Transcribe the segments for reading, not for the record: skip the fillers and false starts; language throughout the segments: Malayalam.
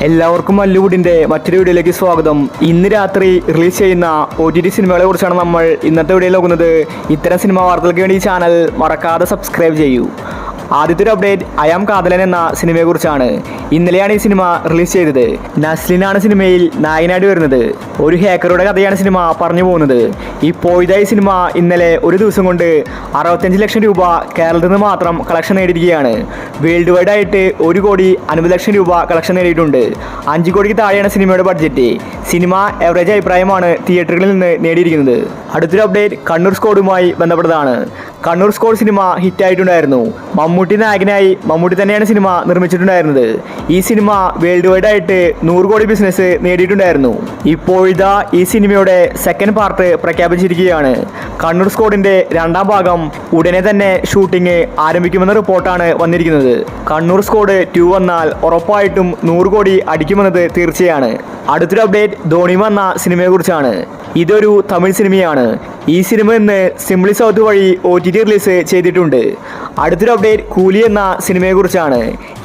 എല്ലാവർക്കും മല്ലുവുഡിന്റെ മറ്റൊരു വീഡിയോയിലേക്ക് സ്വാഗതം. ഇന്ന് രാത്രി റിലീസ് ചെയ്യുന്ന OTT സിനിമകളെ കുറിച്ചാണ് നമ്മൾ ഇന്നത്തെ വീഡിയോയിൽ നോക്കുന്നത്. ഇത്തരം സിനിമാ വാർത്തകൾക്ക് വേണ്ടി ഈ ചാനൽ മറക്കാതെ സബ്സ്ക്രൈബ് ചെയ്യൂ. ആദ്യത്തെ ഒരു അപ്ഡേറ്റ് അയാം കാതലൻ എന്ന സിനിമയെക്കുറിച്ചാണ്. ഇന്നലെയാണ് ഈ സിനിമ റിലീസ് ചെയ്തത്. നസ്ലിനാണ് സിനിമയിൽ നായകനായിട്ട് വരുന്നത്. ഒരു ഹാക്കറുടെ കഥയാണ് സിനിമ പറഞ്ഞു പോകുന്നത്. ഇപ്പോഴത്തെ ഈ സിനിമ ഇന്നലെ ഒരു ദിവസം കൊണ്ട് 65 ലക്ഷം രൂപ കേരളത്തിൽ നിന്ന് മാത്രം കളക്ഷൻ നേടിയിരിക്കുകയാണ്. വേൾഡ് വൈഡ് ആയിട്ട് 1,50 ലക്ഷം രൂപ കളക്ഷൻ നേടിയിട്ടുണ്ട്. 5 കോടിക്ക് താഴെയാണ് സിനിമയുടെ ബഡ്ജറ്റ്. സിനിമ എവറേജ് അഭിപ്രായമാണ് തിയേറ്ററുകളിൽ നിന്ന് നേടിയിരിക്കുന്നത്. അടുത്തൊരു അപ്ഡേറ്റ് കണ്ണൂർ സ്ക്വാഡുമായി ബന്ധപ്പെട്ടതാണ്. കണ്ണൂർ സ്ക്വാഡ് സിനിമ ഹിറ്റായിട്ടുണ്ടായിരുന്നു. മമ്മൂട്ടി നായകനായി മമ്മൂട്ടി തന്നെയാണ് സിനിമ നിർമ്മിച്ചിട്ടുണ്ടായിരുന്നത്. ഈ സിനിമ വേൾഡ് വൈഡ് ആയിട്ട് 100 കോടി ബിസിനസ് നേടിയിട്ടുണ്ടായിരുന്നു. ഇപ്പോഴത്തെ ഈ സിനിമയുടെ സെക്കൻഡ് പാർട്ട് പ്രഖ്യാപിച്ചിരിക്കുകയാണ്. കണ്ണൂർ സ്ക്വാഡിന്റെ രണ്ടാം ഭാഗം ഉടനെ തന്നെ ഷൂട്ടിംഗ് ആരംഭിക്കുമെന്ന റിപ്പോർട്ടാണ് വന്നിരിക്കുന്നത്. കണ്ണൂർ സ്ക്വാഡ് 2 വന്നാൽ ഉറപ്പായിട്ടും 100 കോടി അടിക്കുമെന്നത് തീർച്ചയാണ്. അടുത്തൊരു അപ്ഡേറ്റ് ധോണി എന്ന സിനിമയെക്കുറിച്ചാണ്. ഇതൊരു തമിഴ് സിനിമയാണ്. ഈ സിനിമ ഇന്ന് സിംപ്ലി സൗത്ത് വഴി OTT റിലീസ് ചെയ്തിട്ടുണ്ട്. അടുത്തൊരു അപ്ഡേറ്റ് കൂലി എന്ന സിനിമയെക്കുറിച്ചാണ്.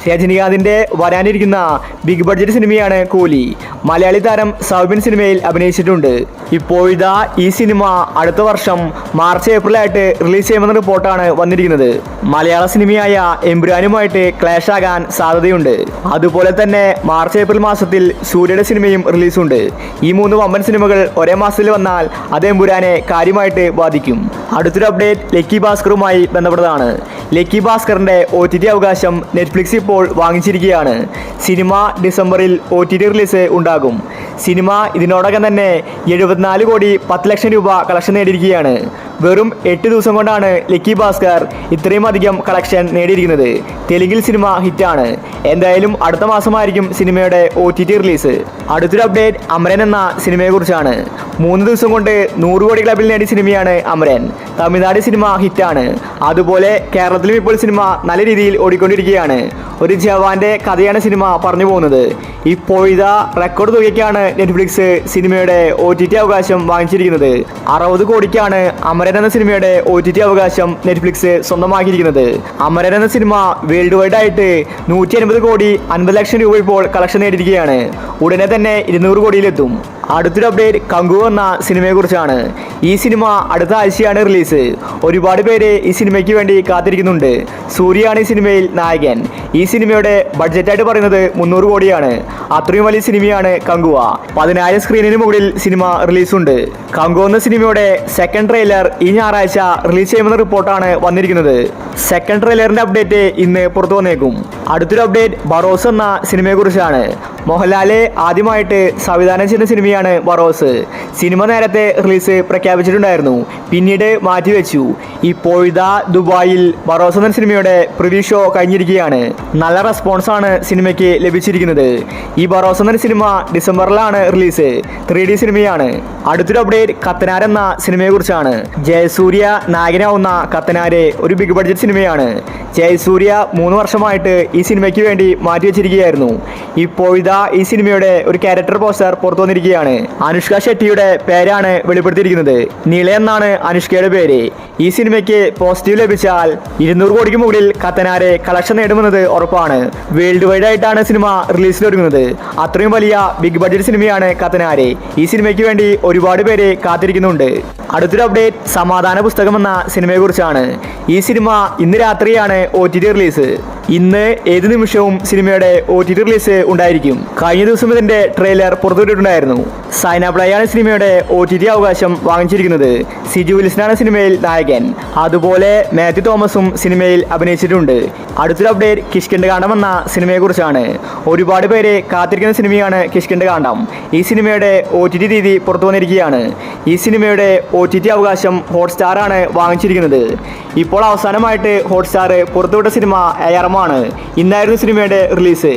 രജനികാന്തിൻ്റെ വരാനിരിക്കുന്ന ബിഗ് ബഡ്ജറ്റ് സിനിമയാണ് കൂലി. മലയാളി താരം സൗബിൻ സിനിമയിൽ അഭിനയിച്ചിട്ടുണ്ട്. ഇപ്പോഴത്തെ ഈ സിനിമ അടുത്ത വർഷം മാർച്ച് ഏപ്രിലായിട്ട് റിലീസ് ചെയ്യുമെന്ന റിപ്പോർട്ടാണ് വന്നിരിക്കുന്നത്. മലയാള സിനിമയായ എമ്പുരാനുമായിട്ട് ക്ലാഷ് ആകാൻ സാധ്യതയുണ്ട്. അതുപോലെ തന്നെ മാർച്ച് ഏപ്രിൽ മാസത്തിൽ സൂര്യയുടെ സിനിമയും റിലീസുണ്ട്. ഈ 3 വമ്പൻ സിനിമകൾ ഒരേ മാസത്തിൽ വന്നാൽ അത് എമ്പുരാനെ കാര്യമായിട്ട് ബാധിക്കും. അടുത്തൊരു അപ്ഡേറ്റ് ലക്കി ഭാസ്കറുമായി ബന്ധപ്പെട്ടതാണ്. ലക്കി ഭാസ്കറിന്റെ OTT അവകാശം നെറ്റ്ഫ്ലിക്സ് ഇപ്പോൾ വാങ്ങിച്ചിരിക്കുകയാണ്. സിനിമ ഡിസംബറിൽ OTT റിലീസ് ഉണ്ടാകും. സിനിമ ഇതിനോടകം തന്നെ 74 കോടി 10 ലക്ഷം രൂപ കളക്ഷൻ നേടിയിരിക്കുകയാണ്. വെറും 8 ദിവസം കൊണ്ടാണ് ലക്കി ഭാസ്കർ ഇത്രയും അധികം കളക്ഷൻ നേടിയിരിക്കുന്നത്. തെലുങ്കിൽ സിനിമ ഹിറ്റാണ്. എന്തായാലും അടുത്ത മാസമായിരിക്കും സിനിമയുടെ OTT റിലീസ്. അടുത്തൊരു അപ്ഡേറ്റ് അമരൻ എന്ന സിനിമയെക്കുറിച്ചാണ്. 3 ദിവസം കൊണ്ട് 100 കോടി ക്ലബിൽ നേടിയ സിനിമയാണ് അമരൻ. തമിഴ്നാട് സിനിമ ഹിറ്റാണ്. അതുപോലെ കേരളത്തിലും ഇപ്പോൾ സിനിമ നല്ല രീതിയിൽ ഓടിക്കൊണ്ടിരിക്കുകയാണ്. ഒരു ജവാന്റെ കഥയാണ് സിനിമ പറഞ്ഞു പോകുന്നത്. ഇപ്പോഴത്തെ റെക്കോർഡ് തുകയ്ക്കാണ് നെറ്റ്ഫ്ലിക്സ് സിനിമയുടെ OTT അവകാശം വാങ്ങിച്ചിരിക്കുന്നത്. 60 കോടിക്കാണ് അമരൻ എന്ന സിനിമയുടെ OTT അവകാശം നെറ്റ്ഫ്ലിക്സ് സ്വന്തമാക്കിയിരിക്കുന്നത്. അമരൻ എന്ന സിനിമ വേൾഡ് വൈഡ് ആയിട്ട് 150 കോടി 50 ലക്ഷം രൂപ ഇപ്പോൾ കളക്ഷൻ നേടിയിരിക്കുകയാണ്. ഉടനെ തന്നെ 200 കോടിയിലെത്തും. അടുത്തൊരു അപ്ഡേറ്റ് കങ്കു എന്ന സിനിമയെക്കുറിച്ചാണ്. ഈ സിനിമ അടുത്ത ആഴ്ചയാണ് റിലീസ്. ഒരുപാട് പേര് ഈ സിനിമയ്ക്ക് വേണ്ടി കാത്തിരിക്കുന്നുണ്ട്. സൂര്യയാണ് ഈ സിനിമയിൽ നായകൻ. ഈ സിനിമയുടെ ബഡ്ജറ്റായിട്ട് പറയുന്നത് 300 കോടിയാണ്. അത്രയും വലിയ സിനിമയാണ് കങ്കുവ. 10,000 സ്ക്രീനിന് മുകളിൽ സിനിമ റിലീസുണ്ട്. കങ്കു എന്ന സിനിമയുടെ സെക്കൻഡ് ട്രെയിലർ ഈ ഞായറാഴ്ച റിലീസ് ചെയ്യുമെന്ന റിപ്പോർട്ടാണ് വന്നിരിക്കുന്നത്. സെക്കൻഡ് ട്രെയിലറിന്റെ അപ്ഡേറ്റ് ഇന്ന് പുറത്തു വന്നേക്കും. അടുത്തൊരു അപ്ഡേറ്റ് ബറോസ് എന്ന സിനിമയെക്കുറിച്ചാണ്. മോഹൻലാല് ആദ്യമായിട്ട് സംവിധാനം ചെയ്യുന്ന സിനിമയാണ് ബറോസ്. സിനിമ നേരത്തെ റിലീസ് പ്രഖ്യാപിച്ചിട്ടുണ്ടായിരുന്നു, പിന്നീട് മാറ്റിവെച്ചു. ഇപ്പോഴത്തെ ദുബായിൽ ബറോസ് എന്ന സിനിമയുടെ പ്രിവ്യൂ ഷോ കഴിഞ്ഞിരിക്കുകയാണ്. നല്ല റെസ്പോൺസാണ് സിനിമയ്ക്ക് ലഭിച്ചിരിക്കുന്നത്. ഈ ബറോസ് എന്ന സിനിമ ഡിസംബറിലാണ് റിലീസ്. 3D സിനിമയാണ്. അടുത്തൊരു അപ്ഡേറ്റ് കത്തനാർ എന്ന സിനിമയെക്കുറിച്ചാണ്. ജയസൂര്യ നായകനാവുന്ന കത്തനാര് ഒരു ബിഗ് ബഡ്ജറ്റ് സിനിമയാണ്. ജയസൂര്യ 3 വർഷമായിട്ട് ഈ സിനിമയ്ക്ക് വേണ്ടി മാറ്റിവെച്ചിരിക്കുകയായിരുന്നു. ഇപ്പോഴത്തെ ഈ സിനിമയുടെ ഒരു ക്യാരക്ടർ പോസ്റ്റർ പുറത്തു വന്നിരിക്കുകയാണ്. അനുഷ്ക ഷെട്ടിയുടെ പേരാണ് വെളിപ്പെടുത്തിയിരിക്കുന്നത്. നീള എന്നാണ് അനുഷ്കയുടെ പേര്. ഈ സിനിമയ്ക്ക് പോസിറ്റീവ് ലഭിച്ചാൽ 200 കോടിക്ക് മുകളിൽ കത്തനാരെ കളക്ഷൻ നേടുമെന്നത് ഉറപ്പാണ്. വേൾഡ് വൈഡ് ആയിട്ടാണ് സിനിമ റിലീസിലൊരുങ്ങുന്നത്. അത്രയും വലിയ ബിഗ് ബഡ്ജറ്റ് സിനിമയാണ് കത്തനാരെ. ഈ സിനിമയ്ക്ക് വേണ്ടി ഒരുപാട് പേര് കാത്തിരിക്കുന്നുണ്ട്. അടുത്തൊരു അപ്ഡേറ്റ് സമാധാന പുസ്തകം എന്ന സിനിമയെക്കുറിച്ചാണ്. ഈ സിനിമ ഇന്ന് രാത്രിയാണ് OTT റിലീസ്. ഇന്ന് ഏത് നിമിഷവും സിനിമയുടെ OTT റിലീസ് ഉണ്ടായിരിക്കും. കഴിഞ്ഞ ദിവസം ഇതിന്റെ ട്രെയിലർ പുറത്തുവിട്ടിട്ടുണ്ടായിരുന്നു. സൈന പ്ലയാണ് സിനിമയുടെ OTT അവകാശം വാങ്ങിച്ചിരിക്കുന്നത്. സിജു വിൽസനാണ് സിനിമയിൽ നായകൻ. അതുപോലെ മാത്യു തോമസും സിനിമയിൽ അഭിനയിച്ചിട്ടുണ്ട്. അടുത്തൊരു അപ്ഡേറ്റ് കിഷ്കിന്ധകാണ്ഡം എന്ന സിനിമയെക്കുറിച്ചാണ്. ഒരുപാട് പേര് കാത്തിരിക്കുന്ന സിനിമയാണ് കിഷ്കിന്ധകാണ്ഡം. ഈ സിനിമയുടെ OTT തീയതി പുറത്തു വന്നിരിക്കുകയാണ്. ഈ സിനിമയുടെ OTT അവകാശം ഹോട്ട്സ്റ്റാർ ആണ് വാങ്ങിച്ചിരിക്കുന്നത്. ഇപ്പോൾ അവസാനമായിട്ട് ഹോട്ട്സ്റ്റാർ പുറത്തുവിട്ട സിനിമ ARM-ആണ്. ഇന്നായിരുന്നു സിനിമയുടെ റിലീസ്.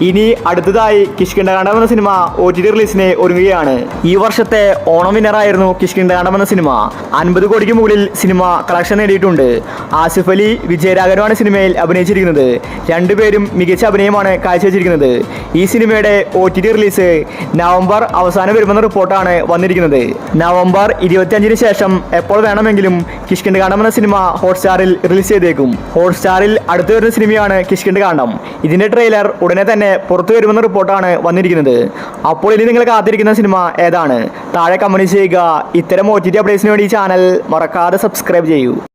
ഇനി അടുത്തതായി കിഷ്കിന്ധകാണ്ഡം എന്ന സിനിമ OTT റിലീസിന് ഒരുങ്ങുകയാണ്. ഈ വർഷത്തെ ഓണം വിന്നറായിരുന്നു കിഷ്കിന്ധകാണ്ഡം എന്ന സിനിമ. 50 കോടിക്ക് മുകളിൽ സിനിമ കളക്ഷൻ നേടിയിട്ടുണ്ട്. ആസിഫ് അലി, വിജയരാഘവനാണ് സിനിമയിൽ അഭിനയിച്ചിരിക്കുന്നത്. രണ്ടുപേരും മികച്ച അഭിനയമാണ് കാഴ്ചവെച്ചിരിക്കുന്നത്. ഈ സിനിമയുടെ OTT റിലീസ് നവംബർ അവസാനം വരുമെന്ന റിപ്പോർട്ടാണ് വന്നിരിക്കുന്നത്. നവംബർ 25-ന് ശേഷം എപ്പോൾ വേണമെങ്കിലും കിഷ്കിന്ധകാണ്ഡം എന്ന സിനിമ ഹോട്ട്സ്റ്റാറിൽ റിലീസ് ചെയ്തേക്കും. ഹോട്ട്സ്റ്റാറിൽ അടുത്തു വരുന്ന സിനിമയാണ് മൂവിയാണ് കിഷ്കിണ്ട് കാണ്ഡം. ഇതിൻ്റെ ട്രെയിലർ ഉടനെ തന്നെ പുറത്തു വരുമെന്ന റിപ്പോർട്ടാണ് വന്നിരിക്കുന്നത്. അപ്പോൾ ഇനി നിങ്ങൾ കാത്തിരിക്കുന്ന സിനിമ ഏതാണ്? താഴെ കമൻറ്റ് ചെയ്യുക. ഇത്തരം OTT അപ്ഡേറ്റ്സിന് വേണ്ടി ഈ ചാനൽ മറക്കാതെ സബ്സ്ക്രൈബ് ചെയ്യൂ.